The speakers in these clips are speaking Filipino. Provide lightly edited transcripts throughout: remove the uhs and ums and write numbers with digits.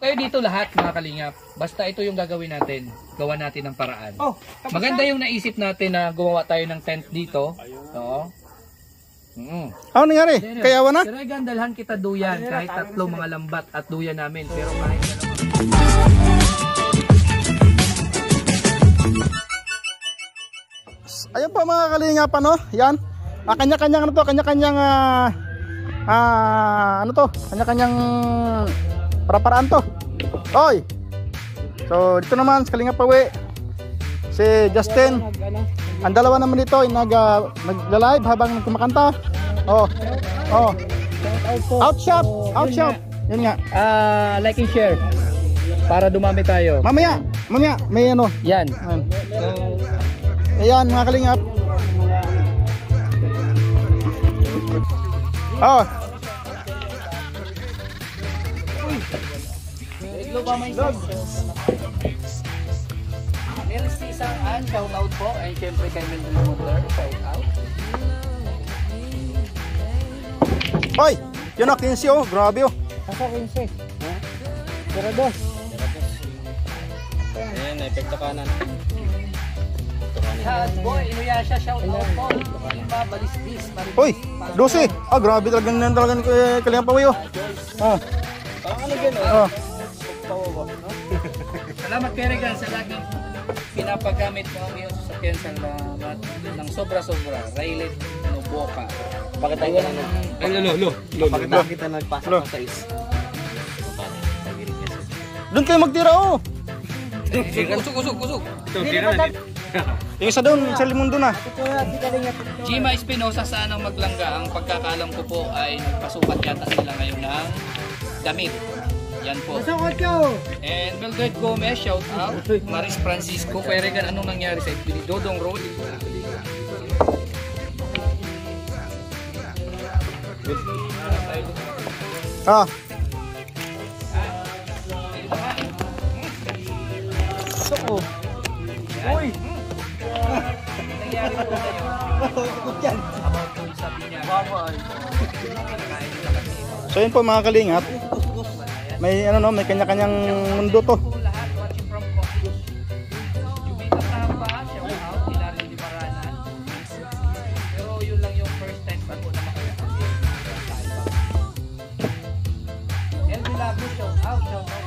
kayo dito lahat mga kalingap. Basta ito yung gagawin natin. Gawa natin ng paraan. Maganda yung naisip natin na gumawa tayo ng tent dito. Oo. Ano nangyari? Kayawa na? Pero igandalhan kita duyan kahit tatlo mga lambat at duyan namin. Pero kahit Ayun po mga kalingap, ano? Yan. Kanya-kanyang ano to, kanya-kanyang ano to? Kanya-kanyang para-paraan to. Oy. So dito naman sa Kalingap Pawi si Justin. Ang dalawa naman dito ay nag-live habang kumakanta. Oh. Outshop. Yun nga. like and share para dumami tayo. Mamaya may ano. Yan. Ayan mga Kalingap. Oh. Meron si isang shout out po and syempre kay Mildred Mother, shout out. Oy, yun na 15 oh, grabe oh. Asa 15? Pero dos. Ayan, epekto kanan. Boy, Inuyasha, shout out po. Imba, Balisbis, Oy, 12. Grabe talagang Kalingap Pawi oh. Ano gano'n? Oh. Salamat Keregan sa laging pinapagamit mo ang iyong sasakyan sa lahat ng sobra-sobra. Raylet, Boca. Pakita kita na. Ay, lo. Pakita kita nagpasa sa is. Doon kayo magtira oh. Kusog. Yung isa doon, sa Limundo na. Gima Espinosa, sanang maglangga. Ang pagkakalam ko po ay nagpasukat yata sila ngayon ng damit. Yan po. And Mildred Gomez, shout out. Maris Francisco, Keregan, anong nangyari sa FB? Dodong Road. Uy! Nangyari po tayo. Sabi niya. So yun po mga Kalingap. May ano no, may kanya-kanyang mundo to. Lahat watching from Cocos. Jumita Tapa, shout out. Hilario Di Paranan. Pero yun lang yung first time bago na makakasya. Elvi Labo, shout out.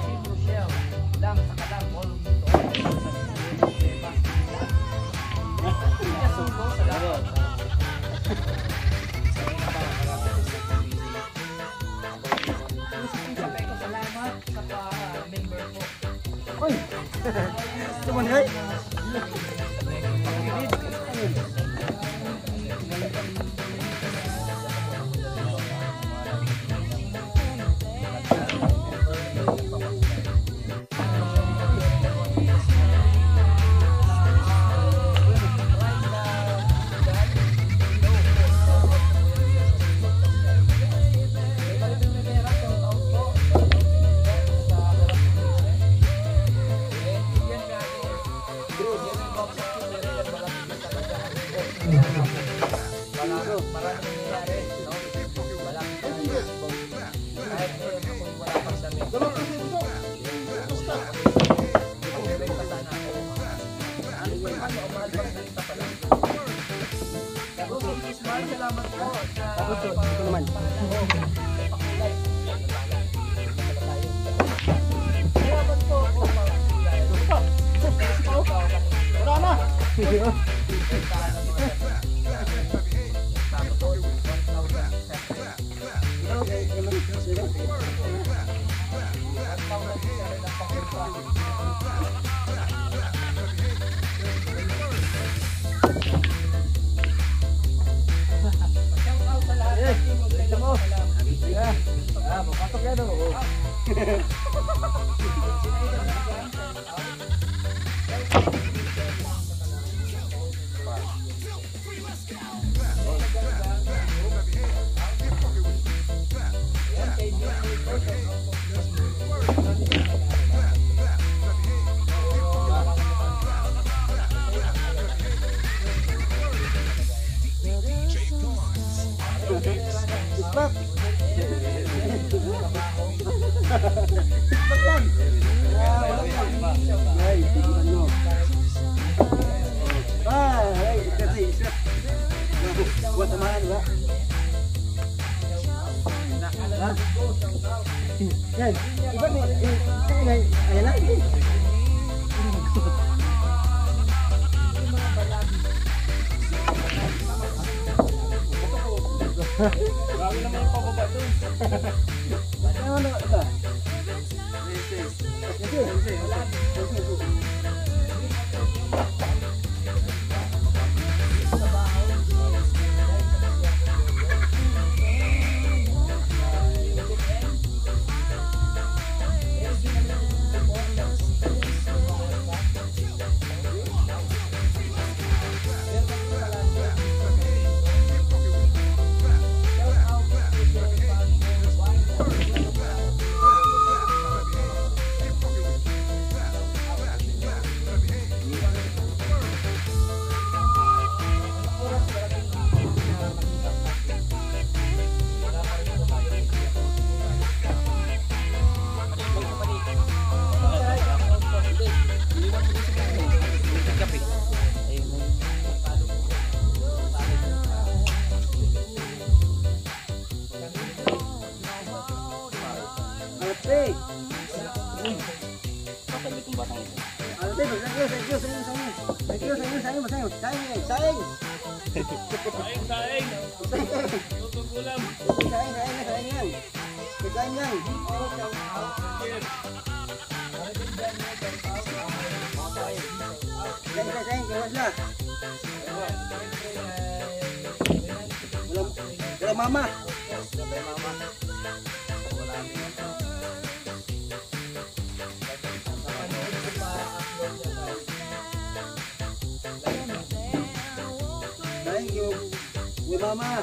Team Rochelle. Lang sa kalang all dito. Kasugo, salamat. Stop. Yan. Iba ni. Ayan na. Grabe naman yung pababa doon. Ano ba? Ate! Masalit yung batang ito. Ate, sayang! Tutugulam. Sayang yan! Sayang, gawas na! Wala mama! Thank you. Mama.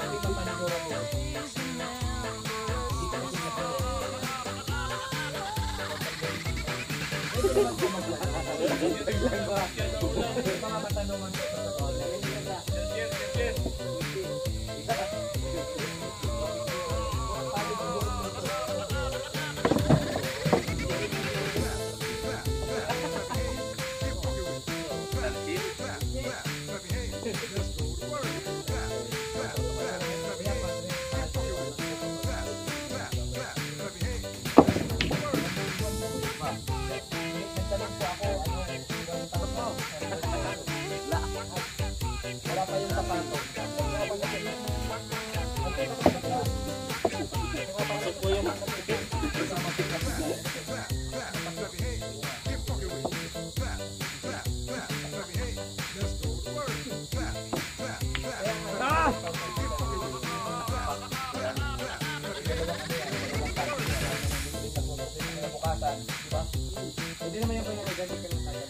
Hindi naman yung pinagagamit ka ng kaya.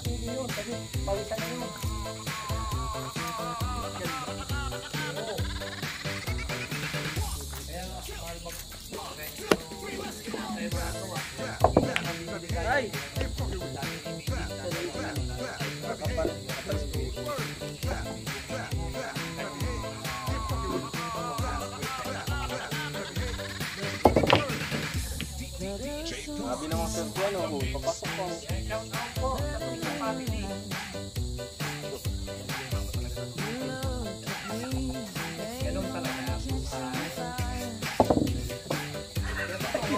Hindi yun, kasi pawisan na yun. Ay! Sabi naman sa piano, papasok ko.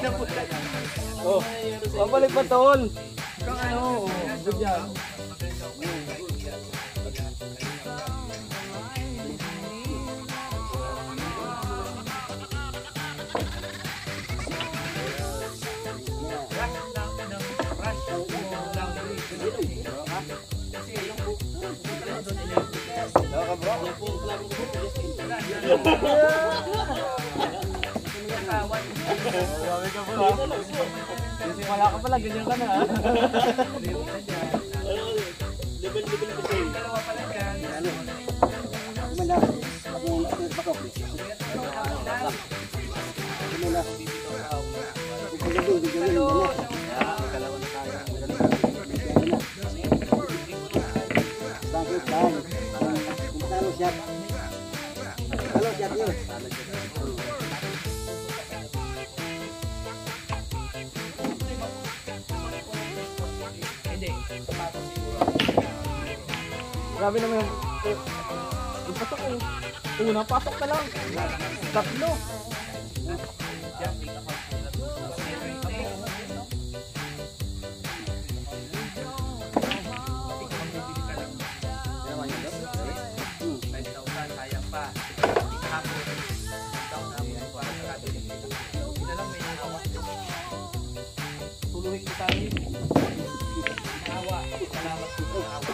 Ganun talaga. Oh, pabalik pa tol. Kung ano, good job. Kasi wala ka pala, ganyan ka na ha. Level kasi. Dalawa pala dyan. Gimana? Ako bakok. Gimana? Halo siap yuk. Hindi. Grabe naman yung... Yung pasok eh. Una, pasok na lang. Tatlo. tayo. Awa. Salamat po sa awa.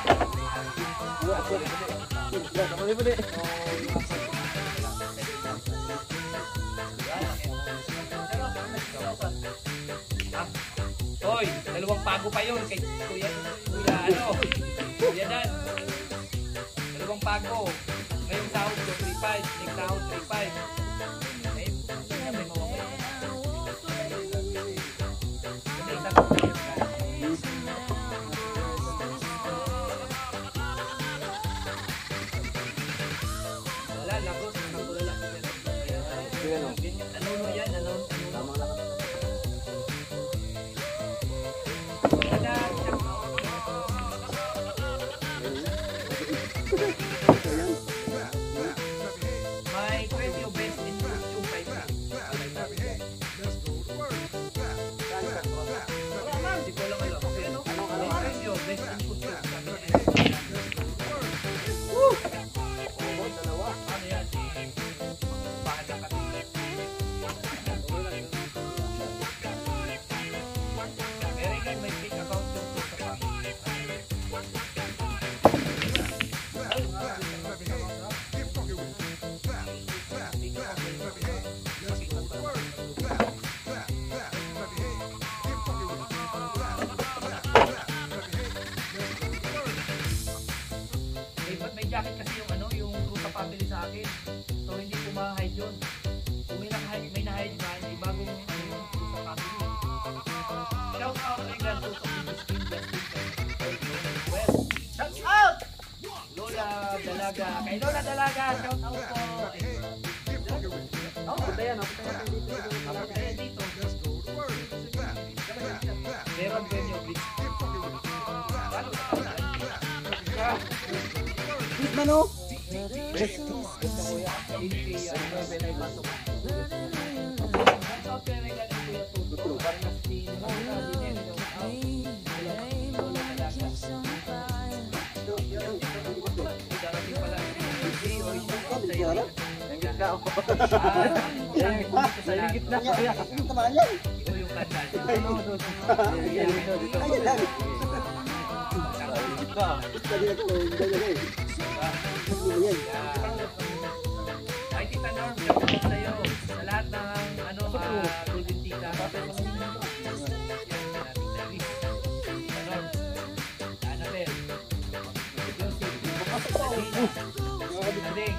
Hoy, dalawang pago pa yun kay Kuya Dan. Dalawang pago. Ngayong sahod ko 3.5, next sahod 3.5. May mawawala. Hindi, sagot na yun. Wala, lagos. Nakapulala. Ano mo yan? Ano? Tama lang. My preview best in YouTube 5. Hindi ko lang alam. My preview best in YouTube. Ano yan? Bakit ang kapit? Pero ikaw may fake account yung sa pang. May jacket kasi yung ano, yung ruta pabili sa akin. So hindi ko ma-hide yun. Kung may na-hide na, may bagong ano yung ruta pabili. Shout out kay God to well, shout out! Lola Dalaga. Kay Lola Dalaga, shout out po. Oh, punta yan dito. Meron ba yung big? Lalo sa Please, Mano. Tamaan yan. Ito yung kanta. Ayan lang. Ay, Tita Norm, shout out sa'yo. Sa lahat ng ano, Golden Tita. Tita Norm. Annabel. Ading.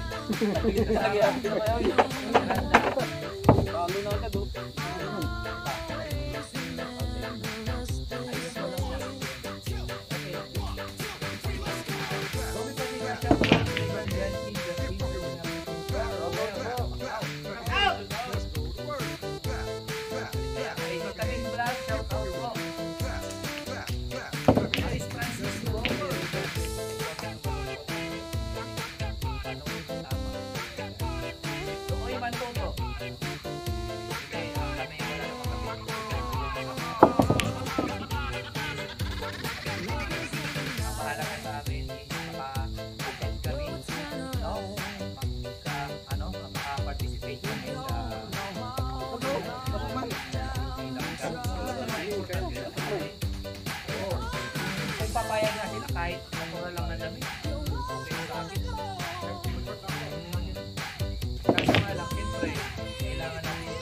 Papayag na sila kahit natural lang na damit. Okay sa akin. Kasi nga lang, siyempre, kailangan natin.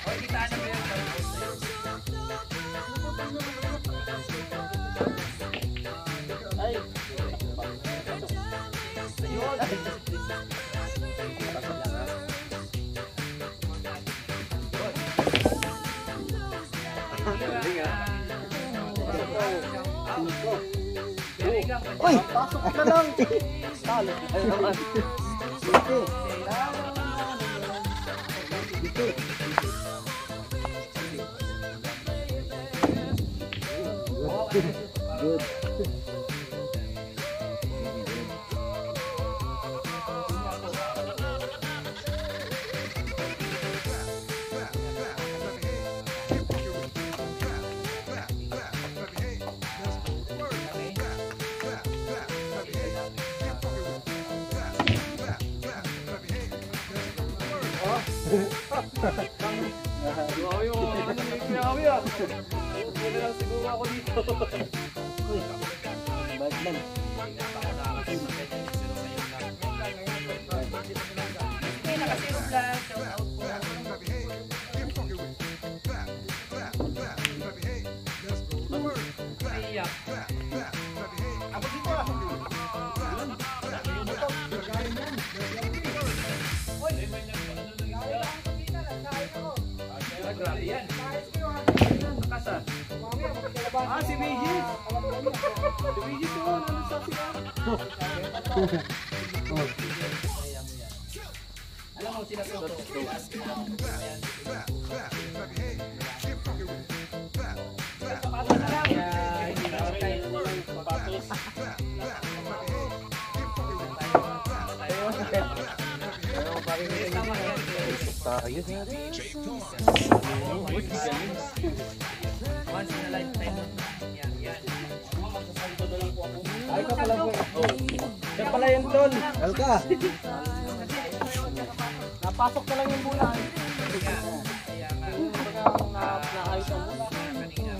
O, kitaan na ba yun? Ay! Uy! Pasok na lang. Talo. Ay naman. Good. Grabe yan. Nakasa. Ah, si Biggie. Si Biggie to. Ano sa sila? Alam mo sila to. Ayan. Sapatos na lang. Hindi na tayo sapatos. Once in a lifetime. Yan, yan. Ay ka pala po. Yan pala yung tol. Alka. Napasok ka lang yung bulan. Kaya nga. Naayos ang bulan. Kanina.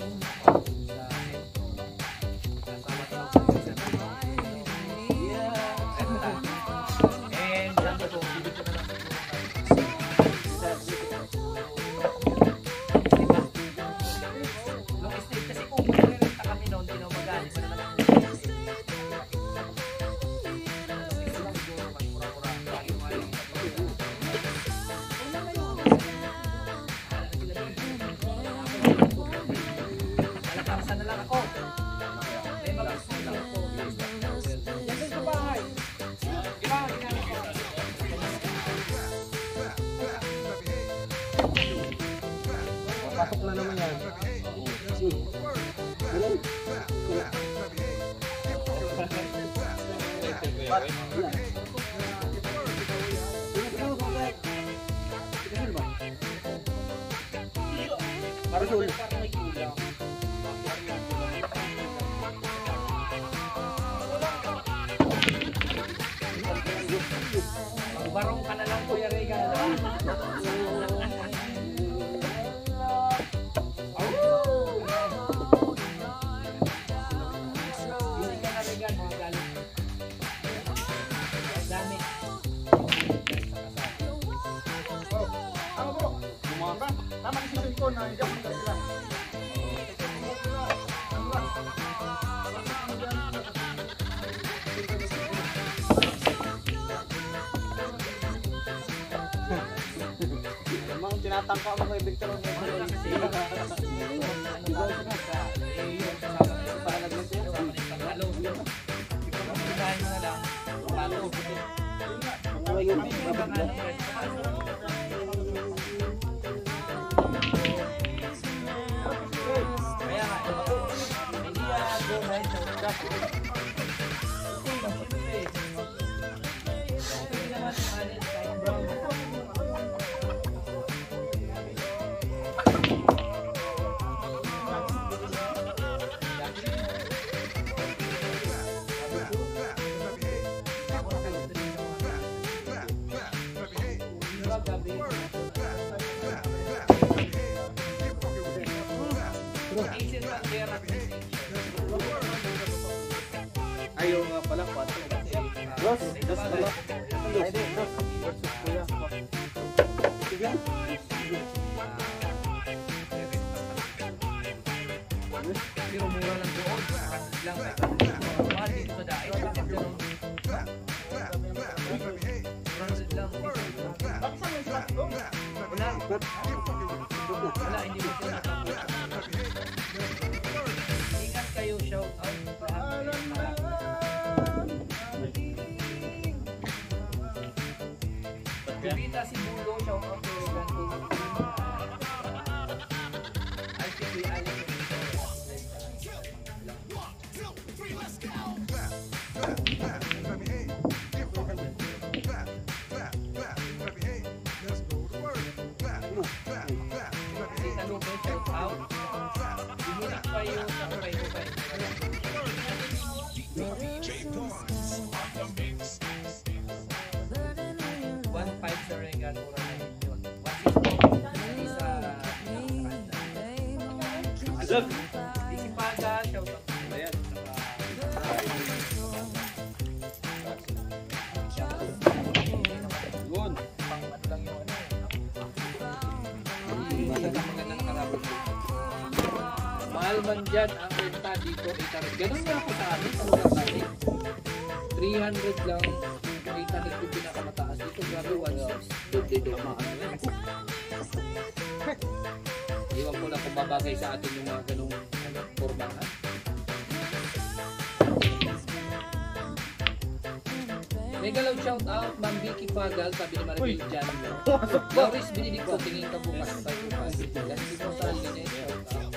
And dito po, dito na lang. Long estate kasi kung magre-renta kami noon, di na magaling pa naman ang Nalakarsan na lang ako. May mag-gusto lang ako. Yan din sa bahay. Pasok na naman yan. Barong ka na lang, Kuya Regan. Hindi ka na Regan, mga galit. Dami. Ano bro? Gumawa ka? Tama yung season ko na hindi ako sila. Emang tinatangka mo kay Victor. Ayaw nga pala, 4. Dos pala. Ay, di, dos. Kuya. Sige. Pero mura lang doon. Lang mahal dito sa dahil. Wala, hindi mo sila. Ingat kayo, shout out. Bibita si Bulo, shout out to I think we all One five sa Regan, mura na Ikipaga, shout out. Ayan. Yun. Pang-mat lang yung ano. Maganda nakarabot. Mahal man dyan ang renta dito. 800. Ganun nga ako sa amin. Ang renta 300 lang. 800 yung pinakamataas. Dito grabe 1.6. Doble doon maano yan. Iwan ko lang kung babagay sa atin yung mga ganung formahan. Mega loud shout out, Ma'am Vicky Fagal, sabi ni Maribel dyan. Doris, binilig ko, tingin ka bukas sa tayo. Yan, di mo sa linya, shout out.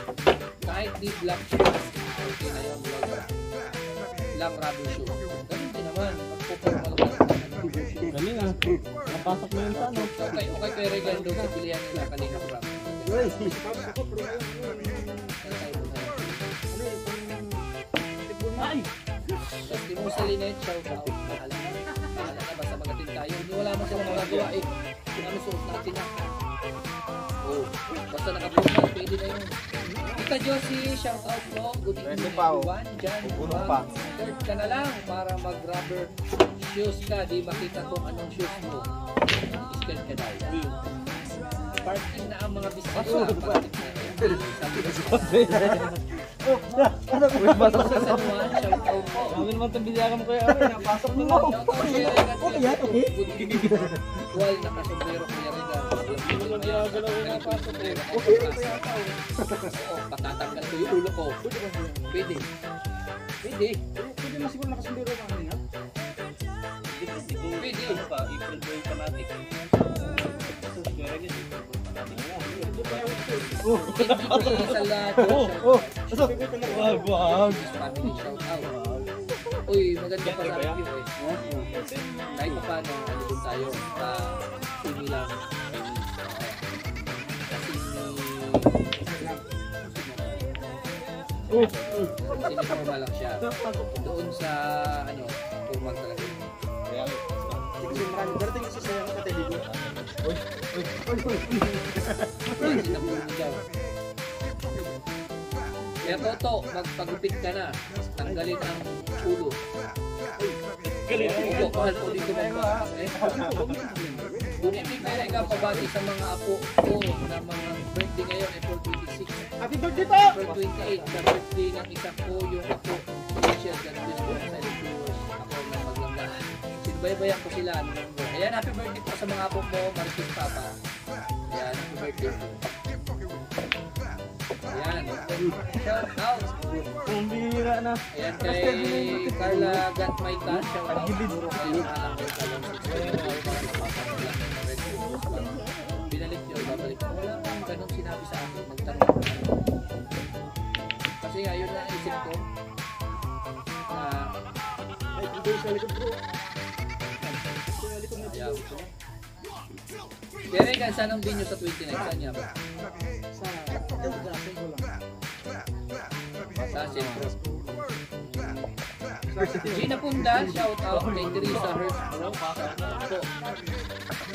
Kahit di black shoes, okay na yun, lang rubber shoe. Ganun din naman, magpupormal ka. Galing ah. Napasok mo yun sa ano. Okay kay Regan doon sa pilihan nila kanina ko rubber. Tapos di mo sa linet, shout out. Bahala na, basta magating tayo. Hindi wala mo silang magagawa eh. Kung ano suot natin na. Oh, basta nakapunta, pwede na yun. Ika Josie, shout out mo. Good evening everyone. Diyan, third ka na lang para mag-rubber shoes ka. Di makita kung anong shoes mo. Scan ka daw. Parking na ang mga business. Parking na. Sabi ko sa San Juan, shout out po. Amin mo itong bilyagan mo kayo. Napasok mo mo. Shout out siya. Good evening. Wal nakasombrero ko yan. Patatanggal ko yung ulo ko. Pwede. Pwede na siguro nakasombrero ka kanina. Pwede. April boy fanatic. Wag. Family shout out. Uy, maganda pa sa review eh. Kahit pa paano, ano din tayo sa TV lang. Sinipama lang siya. Doon sa, ano, kumang talaga. Kasi marami. Darating kasi sa yung katiligo. Kaya Toto, magpagupit ka na. Tanggalin ang ulo. Ulo, mahal ko dito magbakas eh. Bumibig na rin ka pabati sa mga apo ko na mga birthday ngayon, April 26. Happy birthday po! April 28, na birthday ng isa ko, yung apo. Michelle, God bless po sa viewers. Ako na maglangga. Sinbaybayan ko sila. Ayan, happy birthday po sa mga apo mo, Marcus Papa. Ayan, happy birthday po. Ayan, shout out. Ang bihira na. Ayan kay Carla Gatmayta, shout out. Ayan, alam ko sa lang. Binalik nyo, babalik ko. Wala kang ganun sinabi sa akin, magtanong ko. Kasi nga, yun na isip ko. Na, ayaw ko. Pero kan saan ang binyo sa 29? Saan niya ba? Sa sentro. Gina Punda, shout out kay Teresa Hertzbro. Po.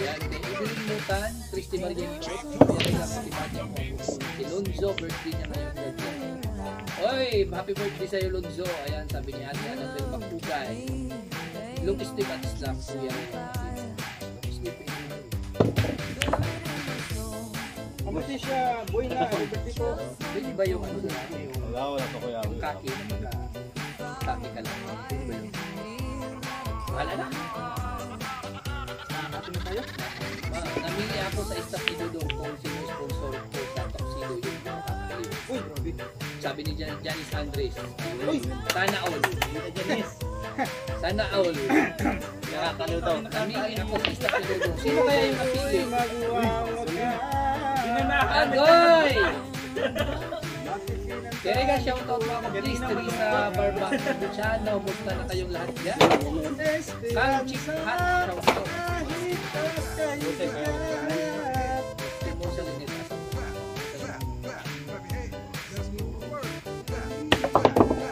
Yan, kay Evelyn Mutan, Christy Mariento. Yan lang si Mati mo. Si Lonzo, birthday niya ngayon. Oy, happy birthday sa'yo Lonzo. Ayan, sabi ni Ate Annabel Bakugay. Long Steve at Islam. Kuya. Kamuti siya, boy na, liberty po. Pwede ba yung ano na? Wala to kuya. Yung kaki na kaki ka lang. Pwede ba yun? Wala na. Natin na tayo. Namili ako sa staff ni Dudong kung sino sponsor ko sa Tuxedo yung kakaliw. Uy, grabe. Sabi ni Janice Andres. Uy, sana all. Sana all. Nakakaliw daw. Namili ako sa staff ni Dudong. Sino kaya yung napili? Agoy! Kaya nga shoutout mo ako please Teresa Barbang Luciano. Musta na kayong lahat dyan? Kang Chick Hat, shoutout. Timo sa linit.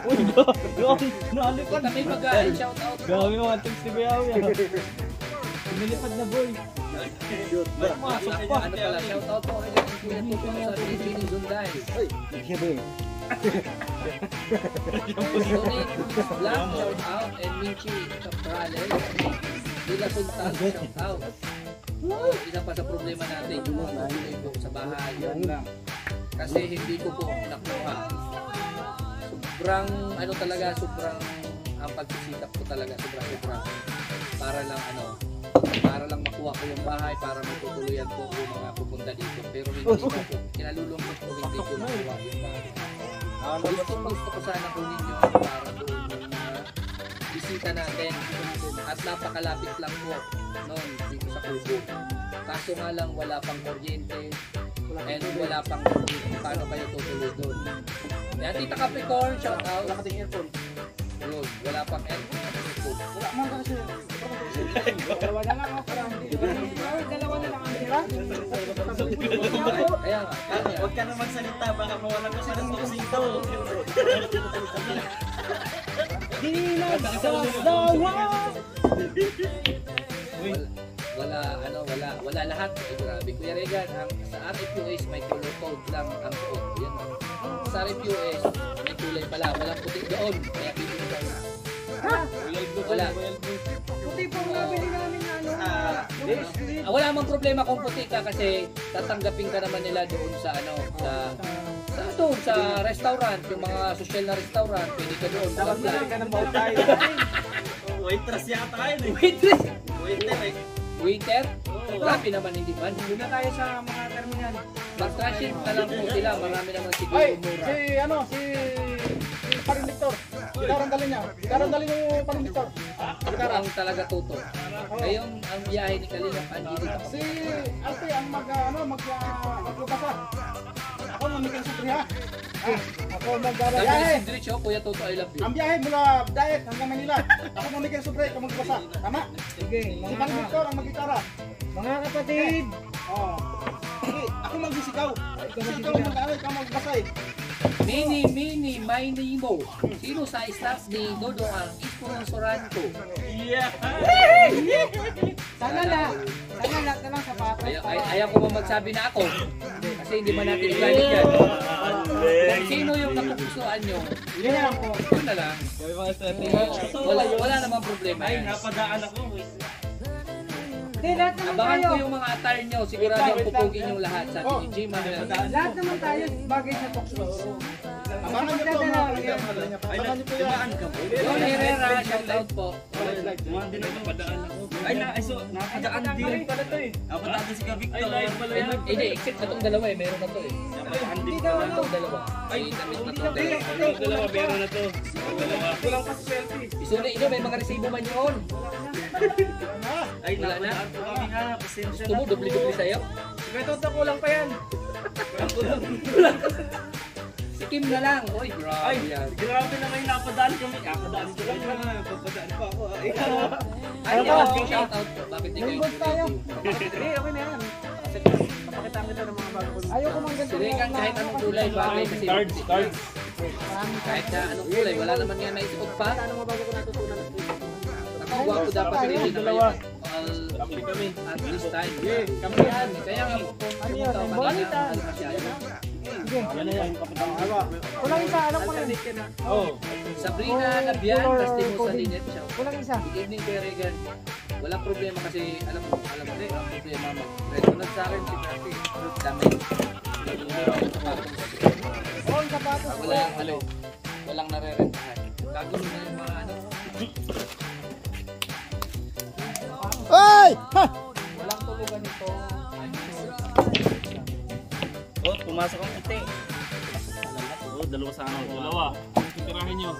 Uy, nalipad. Kami mag-aay shoutout. Gawin mo ang tips ni Kuya Awi. Pinilipad na boy. Ano pala, shout out po kay Kuya Tuto sa Regine Zunday. Tony Blanc, shout out. And Minchi Caprales. Dila Sultan, shout out. Isa pa sa problema natin, yung po sa bahay. Kasi hindi ko po nakuha. Sobrang, ano talaga, sobrang, ang pagsisikap ko talaga, sobrang. Para lang makuha ko yung bahay, para matutuluyan po yung mga pupunta dito. Pero hindi ko po, kinalulungkot ko, hindi ko nakuha yung bahay. Gusto ko sana kunin nyo para doon yung mga bisita natin. At napakalapit lang po noon dito sa Kubo. Kaso nga lang wala pang kuryente and wala pang paano kayo tutuloy doon. Yan, Tita Capricorn, shout out. Wala kating aircon. Yun, wala pang aircon. Wala man kasi. Dalawa na lang ako. Dalawa na lang ang tira. Kaya nga. Huwag ka na magsalita, baka mawala ko sa ito. Di na sasawa. Wala lahat. Eh, grabe. Kuya Regan, sa RFUS may color code lang ang code. Yan o. Sa RFUS may kulay pala. Walang puti doon. Kaya pili ko na. Wala. Puti po ang nabili namin na ano. Wala mang problema kung puti ka kasi tatanggapin ka naman nila doon sa sa restaurant, yung mga social na restaurant, pwede ka doon. Dapat ka ng bawang tayo. Waitress yata yun eh. Waitress? Waiter eh. Waiter? Grabe naman hindi man. Doon na tayo sa mga terminal. Mag-trashing na lang po sila, marami naman siguro Ay, mura. si Paring Victor. Gitaran dalhin niya. Gitaran dalhin yung Paring Victor. Ito ang talaga tuto. Ngayon, ang biyahe ni Kalingap Angie dito. Si Ate ang magbasa. Ako mamigay sa priha. Ako Sabi ni magbiyahe. Sindrich, oh, Kuya Toto, I love you. Ang biyahe mula Daet hanggang Manila. Ako mamigay sa priha, ikaw magbasa. Tama? Sige, Si Paring Victor ang maggitara. mga kapatid. Oh. Sige, ako magsisigaw. Kasi ikaw mag-ano, ikaw magbasa eh. Mini, may nimo. Sino sa staff ni Dodo ang isponsoran ko? Yeah. Sana lahat na lang sapatos. Ayaw ko magsabi na ako. Kasi hindi man natin galit yan. Kung sino yung napupusuan nyo, Yun na lang po. yun na lang. Wala namang problema Ay, yan. napadaan ako. Hindi, lahat naman Abangan tayo. ko yung mga attire nyo. Sigurado ang pupugin yung lahat sa TG Manuel. Lahat naman tayo bagay sa box. Abangan niyo po mga kaibigan. Abangan niyo po yan. Yon Herrera, shout out po. Hindi na napadaan ako. Ay, napadaan din. Napadaan din si Victor. Hindi, except na itong dalawa eh. Meron na to eh. Napadaan din. Itong dalawa. Ay, damit na to. Dalawa, meron na to. Kulang pa sa selfie. Isuli nyo, may mga resibo man yun. Ay, Wala na? napadaan po kami nga. Pasensya Gusto mo, na. dubli-dubli sa'yo? Ito kulang pa yan. Si Kim na lang. Uy, Ay, grabe yan. grabe na ngayon napadaan kami. Napadaan ko lang. Papadaan pa ako. Ay, shout out po. Bakit di kayo Lingkod tayo. creative? Hindi, okay na yan. Pakita kita ng mga bago. Ayoko mang ganito. Si Regan kahit anong kulay, bagay kasi cards. Kahit na anong kulay, wala naman nga naisuot pa. Ano mga bago ko natutunan? Ako, guwapo dapat si Regan kayo. At this time. Kami yan. Kaya nga po, pumunta ako kanina. Kulang isa, alam ko lang. Sabrina Labian, Bastimo sa Linet. Kulang isa. Good evening, Kuya Regan. Walang problema kasi alam mo rin ang problema mo. Resonant sa akin si Bertie. Dami. Oo, ang sapatos ko. Walang nare-rentahan. Gagawin na yung mga ano. Ay! Ha! Walang tulugan nito. Oh, pumasok ang puti. Oh, dalawa sa ano. Dalawa. Tirahin nyo.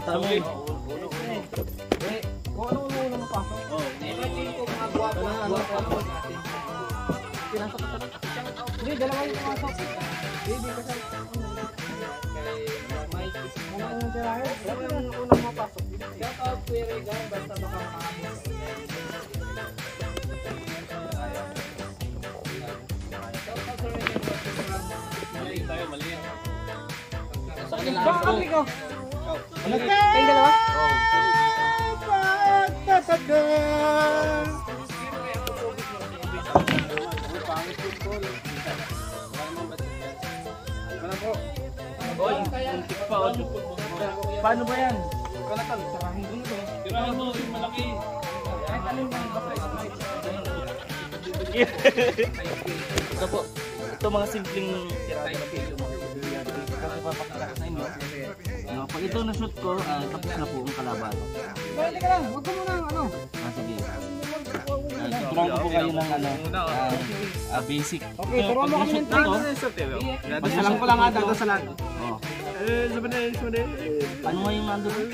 Tawid. Kung ano ulo mo pasok. Oh, Mga guwapo natin. Hindi, dalawa yung pasok. Baby, kasi Mike is Ano yung tirahin? Wala yung unang mapasok. shout out Kuya Regan, basta baka makaamos. Mali tayo. Sa kanila Baka ako. kapri ko. Ano Kayong dalawa? Antik pa. Paano ba yan? Tirahan mo, yung malaki. Ito po. Ito mga simpleng tirahan na pilo mo. Kasi papakita ko sa inyo. Pag ito na-shoot ko, tapos na po ang kalaban. Balik ka lang, huwag mo muna ano. Sige. Turuan ko po kayo ng basic. Okay, turuan mo kami ng tricks. Pagsalang ko lang nga, dagdasalan. Oh. Ano nga yung nandun?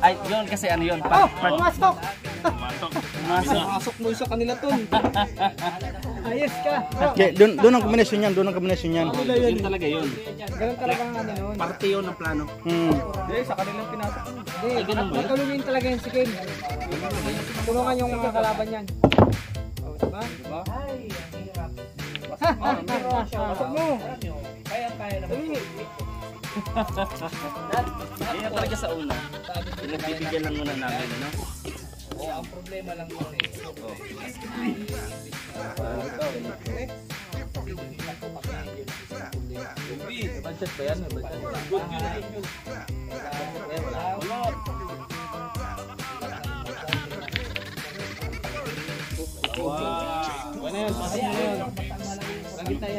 Ay, yun kasi ano yun? Pumasok! Masok mo sa kanila to. Ayos ka! Okay, doon ang kombinasyon yan, doon ang kombinasyon yan. Yun talaga yun. Ganun talaga ang ano nun. Parte yun ng plano. Hindi, sa kanilang pinasok. Hindi, matulungin talaga yan si Kim. Tulungan yung mga kalaban yan. Diba? Diba? Pasok mo! Kaya naman. Kaya talaga sa una. Pinagbibigyan lang muna namin, ano? Oo, ang problema lang mo eh. Budget ba yan? Good yun. Wow. Ano yun? Pasok mo yun.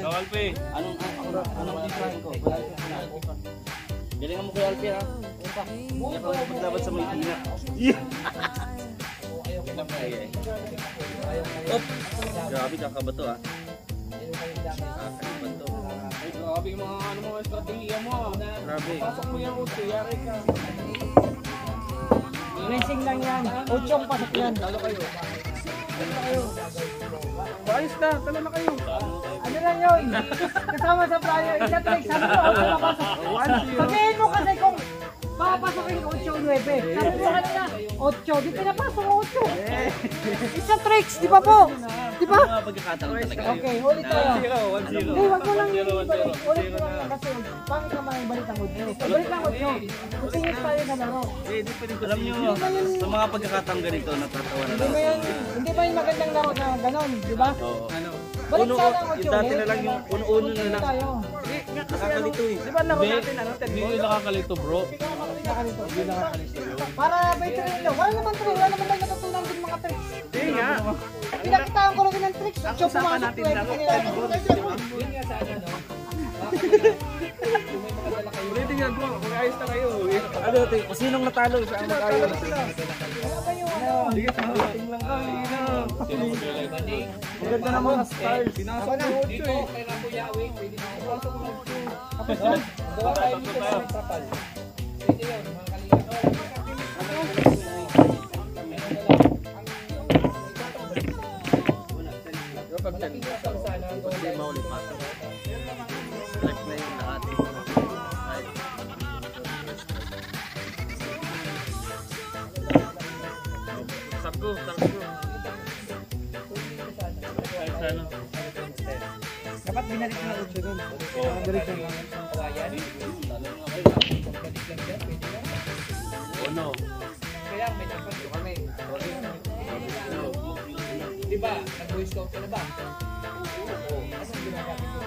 Bawal pa eh. Anong titirahin ko? Galingan mo kay Alpi ha. Hindi ako maglaban sa may tina. Op! Grabe kakabato ha. Kakabato. Grabe yung mga mga estrategiya mo. Grabe. Pasok mo yung uso, yari ka. Racing lang yan. 8 pasok yan. Talo kayo. Ayos na, talo na kayo. Ano lang yun? Kasama sa flyer. Isa tricks. Sabi ko, ako napasok. Sabihin mo kasi kung papasokin 8 o 9. Sabi mo kanina, 8. Di pinapasok 8. Isa tricks, di ba po? Di ba? Mga pagkakataon talaga. Okay, ulit tayo. 1-0. Hindi, wag mo lang ibalik. Ulit mo lang kasi pangit naman yung balik ng 8. Balik ng 8. Matingis tayo sa laro. Alam nyo, sa mga pagkakataon ganito, natatawa na lang. Hindi ba yung magandang laro na ganon, di ba? Oo. Balik sana ang 8. Yung dati na lang, yung uno-uno na lang. Tayo. Nakakalito eh. Di ba laro natin ano? Hindi nakakalito bro. Nakalito. Para may trailer. Wala naman trailer. Wala naman tayo natutunan din mga tricks. Hindi nga. Pinakitaan ko rin ng tricks. Ang usapan natin lang. Yun nga sana, no? Kung may mga dala kayo. Ulitin nga bro, kung ayos na kayo. Ano, sinong natalo sa ang magkayo? Wala ba yung ano? Sige, ulitin lang kayo. Sino mo sila ibanding? Ang ganda naman ang stars. Pinasok na dito, kay Rambo Yahweh. Pwede na pasok mo. Gawa tayo dito sa may trapal. Pwede yun, mga kalingap. Hindi maulit pa. Strike na yung lahat. Sargo. Sana. Dapat binalik na 8 doon. Binalik na lang. Kawayan. Balik lang siya, pwede na. Ono. Kaya may napanto kami. Di ba? Nag-voice scout ka na ba? Oo. Kasi ginagamit ko.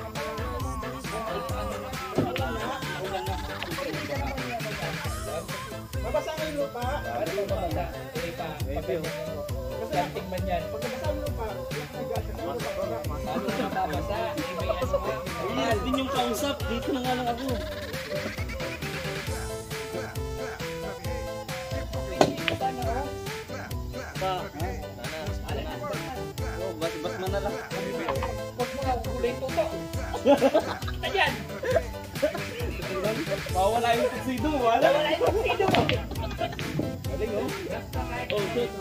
Mabasa nga yung lupa. Ano ba mabasa? Hindi pa. Pagkanting man yan. Pag nabasa yung lupa, Ano na mababasa? May ano ka? Yes, din yung kausap. Dito na nga lang ako. Pa. Oh, bas man na lang. Huwag mo nga kulay tuto. Ayan! Mawala yung tuxedo mo. Wala yung tuxedo mo. Galing oh. Oh, shit.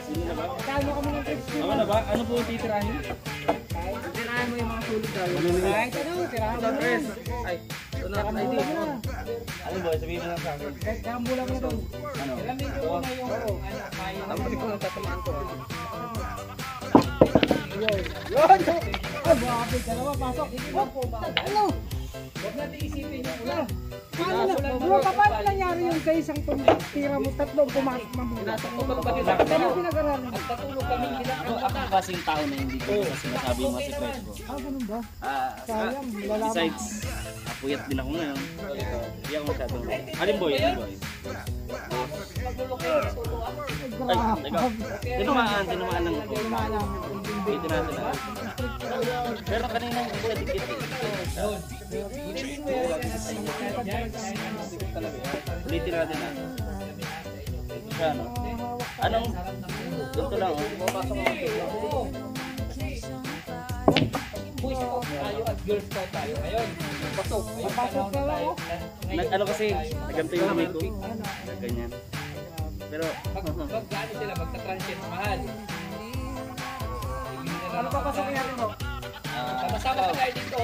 Sino na ba? kano kami ng tricks. Ako na ba? Ano po yung titirahin? Tirahan mo yung mga sulit tayo. Kahit ano, tirahan mo. Ay, ito na. Kambulan mo na. Ano ba? Sabihin mo lang sa akin. Kahit kambulan mo na doon. Ano? Alamin ko muna yung ano, kaya Ang pati ko lang tatamaan ko. Yun! Yun! Ah, grabe ka naman, pasok! Oh, ano? Huwag natin isipin yung ulan. Paano nangyari yung sa isang tira mo, tatlong pumasok na muna? Ganun pinag-aralan. At patulog kami Ako kasing tao na hindi ko sinasabi yung mga secret ko. Ganun ba? Sayang, lalaman. besides, puyat din ako ngayon. Hindi ako masyadong. Alin boy? Ay, teka. Tinamaan ng dito natin na. Pero kanina hindi siya dikit. Ulitin natin na. Ito siya, no? Anong? Ito lang, oh. Boys Scout tayo at Girl Scout tayo ngayon. Pasok. Pasok ka lang, oh. Ano kasi, naganto yung kamay ko. Ganyan. Pero, Mag-ano sila, magta-transient mahal. Ano papasok natin mo? Sama-sama ka tayo dito.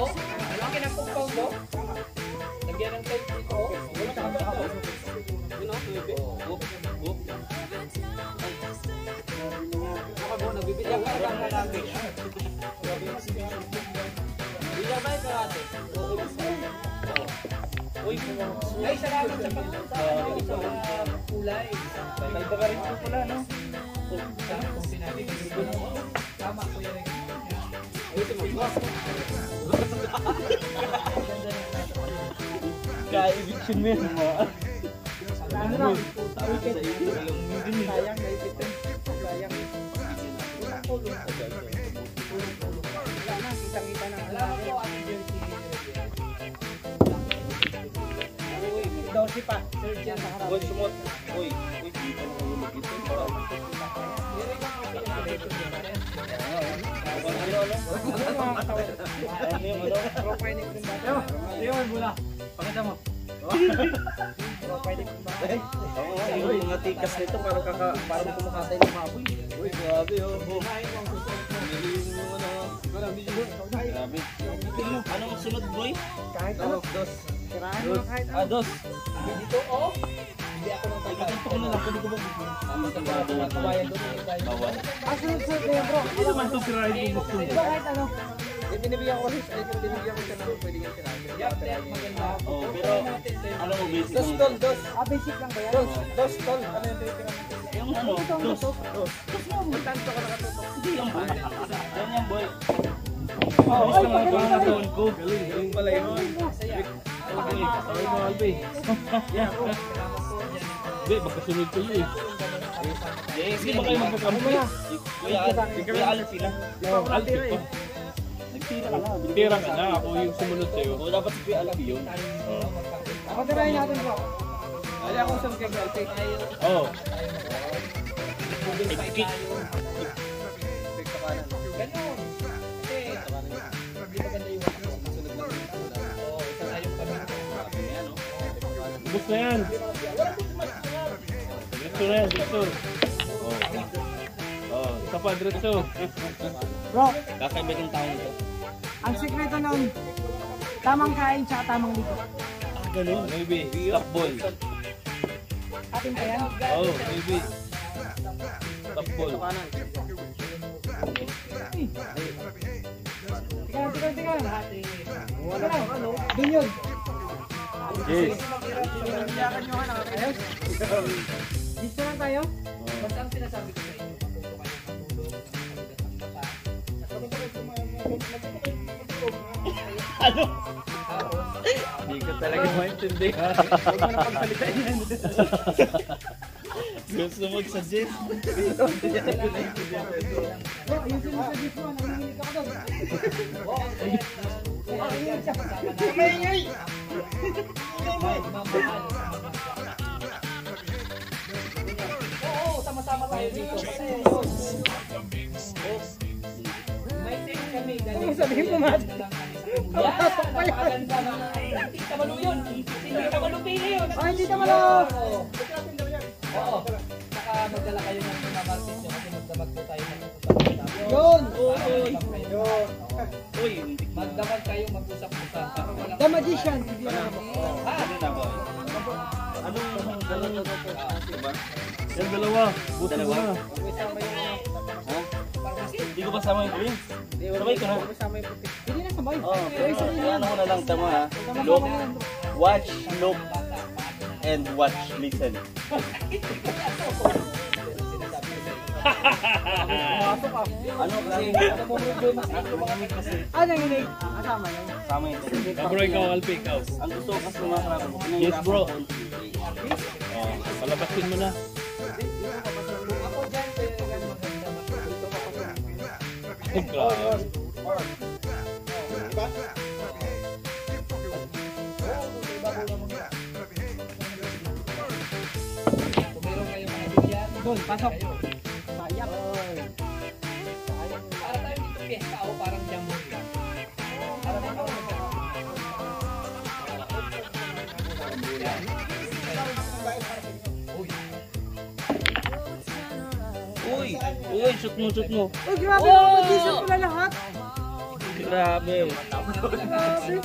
Laki ng compound mo. Lagyan ng tape dito. Wala ka ba ito? Yun o, tuwebe. Nagbibigyan ka lang na namin. Bigyan ba ito natin? Uy, ay salamat sa pagpunta sa kulay. May baga rin po pala, no? Kung sinabi ko, tama ko yan. ka-eviction mo yan, mo. Sayang na ipitin. Sayang. Wala na, kitang-kita na. Alam ko ang jersey. Dorsi pa. Uy, sumot. Uy, di pa nahulog ito. Pakita mo. Yung mga tikas nito parang kumakatay ng mapoy. Uy, grabe oh. Grabe. Anong sunod, boy? Kahit ano. Dos. Sirahan mo kahit ano. Dos. Dito, oh. Hindi ako nang Ikaganto ko na lang. Pwede ko ba? kabayan doon. Bawal. Sunod-sunod na yan, bro. Hindi naman ito sirahin mo gusto. Diba kahit ano? Binibigyan ko rin. Binibigyan ko siya ng pwede yung sinabi. Maganda. Oh, pero ano mo basic? Dos. Basic lang ba yan? Dos, tol. Ano yung tinitirang? Yung ano? Dos. Magtanto ka nakatutok. Hindi yung boy. Yan yan, boy. Ay, Galing ko. Galing pala yun. Be, baka sunod ko yun eh. Yes, hindi ba kayo magkakampi? Kuya Alfie na. Alfie ko. Nagtira ka na. Tira ka na, ako yung sumunod sa'yo. O, dapat si Kuya Alfie yun. Ako tirahin natin, bro. Ali ako sa kay Galpay. Oo. Kick. Ganun. Kasi, hindi maganda yung sunod lang. Oo, isang ayong kami. Bus na yan. Diretso na yan, diretso. Isa pa, diretso. Bro, Kakaiba yung tao nito. ang sekreto nun, tamang kain tsaka tamang ligo. Ganun, maybe. Top ball. Atin pa yan? Oo, maybe. Top ball. Teka. Wala lang. Dun yun. Yes. Ayos. Dito lang tayo. Basta ang sinasabi ko sa inyo, matuto kayo matulog, Ano? Hindi ko talaga maintindihan. huwag mo na pagpalitan yan. Gusto mag-suggest? Bro, yung sinusuggest mo, nanginginig ako doon. Ingay! Oo, sama-sama tayo dito. Kasi, may team kami. Ano sabihin mo, Matt? Papasok pa yan. Napakaganda na. Hindi kabalo yun. Hindi kabalo pili yun. Ay, hindi naman ako. Oo. Saka magdala kayo ng mga market nyo kasi magdamag po tayo ng Yun! Yun. Uy, Magdamag kayo, mag-usap-usap. Para walang... The Magician. Hindi naman ako. Ha? ano na boy? Anong diba? Yan dalawa. Buto Dalawa? na. Ha? Hindi ko kasama yung green. Sabay ko na. Hindi na sa sabay. Ano ko na lang tama ha. Look, watch, look, and watch, listen. Ano kasi, tumamig kasi. Nanginig. Kasama yun. Sama ito. Bro, ikaw, Alpi, ikaw. Ang gusto ko kasi mga karabo. Yes, bro. Oh, palabasin mo na. Ay, grabe. Doon, pasok. Sayang. Para tayo dito fiesta o parang jambo. Uy, shoot mo. Uy, grabe naman. Mag-isip ko na lahat. Grabe. Grabe.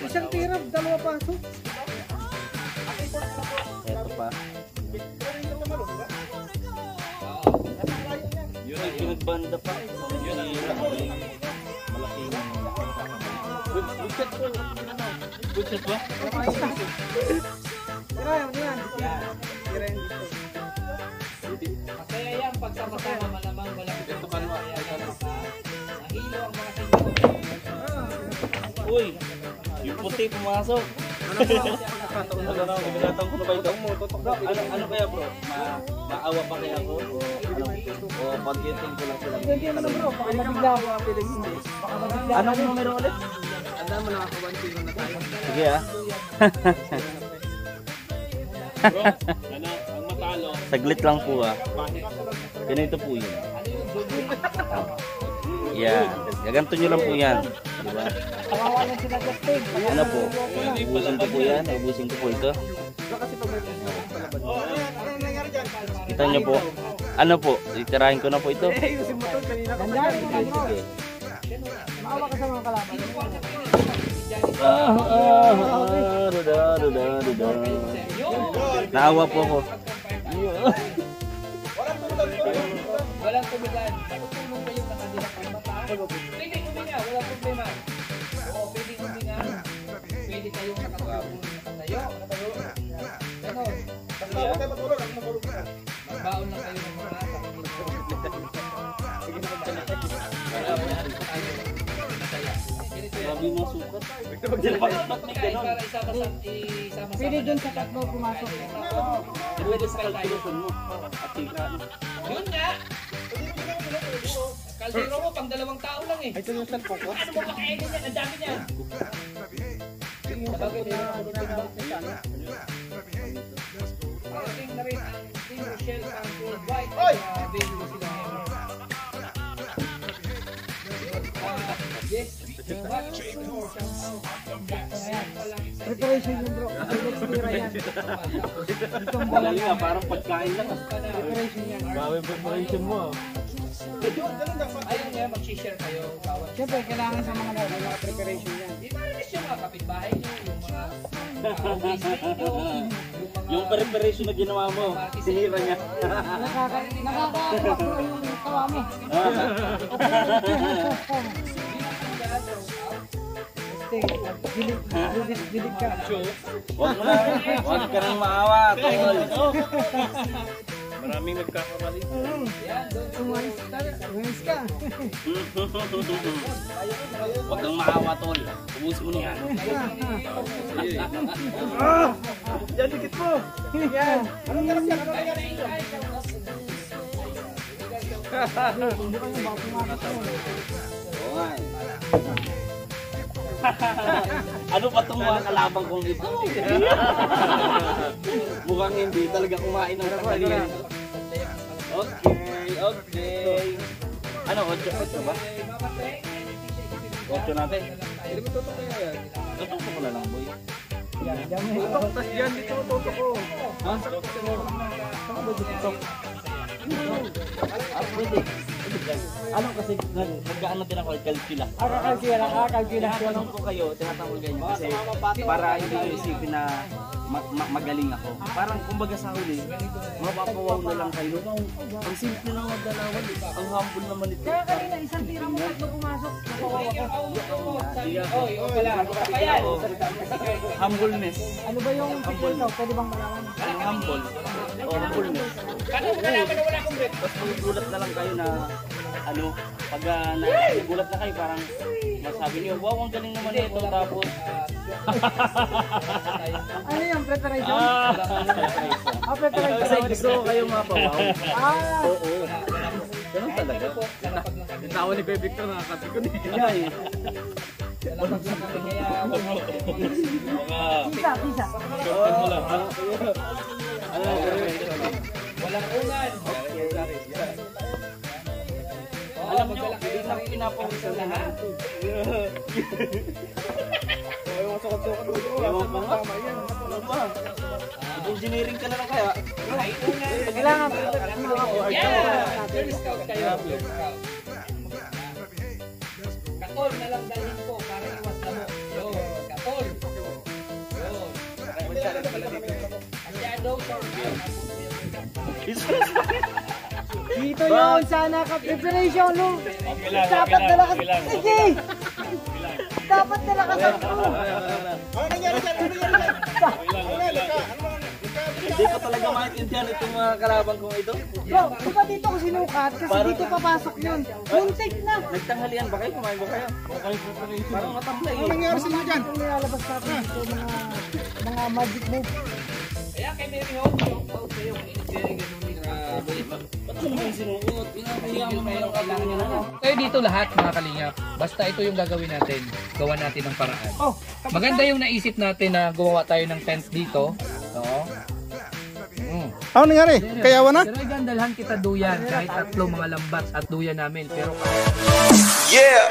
Isang tirap, dalawa pasok. Ito pa. Yun ay pinagbanda pa. Yun ay malaking. Good shot po. Good shot ba? Tira, yan. Tira yun dito. Masaya yan pagsama-sama malamang walang ito ka nahilo ang mga sinyo. Uy, yung puti pumasok. Binatang ko na ba ito? Ano kaya bro? Maawa pa kaya ako? O pag-getting ko lang sila? Hindi mo na bro, baka mabigla ako. Baka mabigla. Anong numero ulit? Andaan mo na ako 1-0 na tayo. Sige ah. Bro, ano, ang matalo. Saglit lang po ah. Ganito po yun. Yan. Gaganto nyo lang po yan. Diba? Kawawa lang sila Justin. Ano po? Ubusin ko po yan. Ubusin ko po ito. Kita nyo po. Ano po? Itirahin ko na po ito. Gandaan mo lang mo. Sige. Maawa ka sa mga kalaban. Naawa po ako. Walang tumigan. Matutulong kayo sa kanila pang mata. Pwede kuminga, walang problema. Oo, pwede kuminga. Pwede kayong nakatayo. Ganon. Magbaon lang kayo ng mga Grabe mga sukat. para isama. Pwede dun sa tatlo pumasok. Pwede sa calculation mo. At tika. Yun nga. Kaldero mo, pang 2 tao lang eh. Ito yung cellphone ko. Ano mo kakainin yan? Ang dami niyan. Sabagay na parating na rin ang Team Rochelle ang Worldwide. Baby ko sila ngayon. Yes. Preparation yun bro. Next tira yan. Itong bola Wala nga, parang pagkain lang. preparation yan. Bawi preparation mo. Ayun nga, mag-share kayo. Bawat. Siyempre, kailangan sa mga laro, mga preparation yan. Di ba rin yung mga kapitbahay nyo, yung mga waste nyo, Yung preparation na ginawa mo, sinira niya. Nakakaapak mo yung tawa mo. Dilig ka. Huwag mo na, huwag ka nang maawa. Tol. Maraming nagkakamali. Umalis ka. Huwag kang maawa, tol. Ubusin mo na yan. Yan, dikit mo. Yan. Anong ganas yan? Oo nga eh. Ano pa itong mga kalabang kong ito? Mukhang hindi talaga kumain ng tanghalian. Okay. Ano, 8 ba? 8 natin. Tutok ko na lang, boy. Yan, dito tutok ko. Ha? Saan ba tutok? Pwede. Ano kasi, nag-ano din ako, kalkila. Kalkila. Tinatanong ko kayo, tinatanong ko ganyan kasi para hindi nyo isipin na magaling ako. Parang kumbaga sa huli, mapapawaw na lang kayo. Ang simple lang magdalawan. Ang humble naman ito. Kaya kanina isang tira mo tatlo pumasok. Humbleness. Ano ba yung picture daw? Pwede bang malaman? Ang humble. O humbleness. Tapos magugulat na lang kayo na ano, pag nagugulat na kayo parang masabi niyo, wow, ang galing naman ito. Tapos Ano yung preparation? Preparation. kasi gusto ko kayong mapawaw. Oo. Ganun talaga. Tawa ni Kuya Victor nakakatikon eh. Yeah, eh. Pisa. Walang ungan. Alam nyo, hindi lang pinapawisan lahat. Ewan ko nga. Ano ba? Engineering ka na lang kaya? Kailangan Yeah! Girl Scout kayo. Girl Scout. Katol na lang dalhin ko para iwas na mo. Yun. Katol. Yun. Masyado sorbiyo. dito yun sana ka preparation no. Dapat dala ka. Sige. Dapat dala ka sa Hindi ko talaga maintindihan itong mga kalaban kong ito. Bro, di ba dito ko sinukat? Kasi dito papasok yun. Muntik na. Nagtanghalian ba kayo? Kumain ba kayo? Parang matamlay. Ano nangyari sa inyo dyan? Itong nilalabas natin dito mga magic move. Kaya kay Mary Hope, yung out sa'yo. Engineering ganun ni Ba't mo naman sinuot? Pinapahiyaan mo naman ang kailangan nyo na. Kayo dito lahat mga kalingap. Basta ito yung gagawin natin. Gawa natin ng paraan. Maganda yung naisip natin na gumawa tayo ng tent dito. Oo. Ano nangyari? Kayawa na? Pero igandalhan kita duyan. Kahit tatlo mga lambats at duyan namin. Pero Yeah.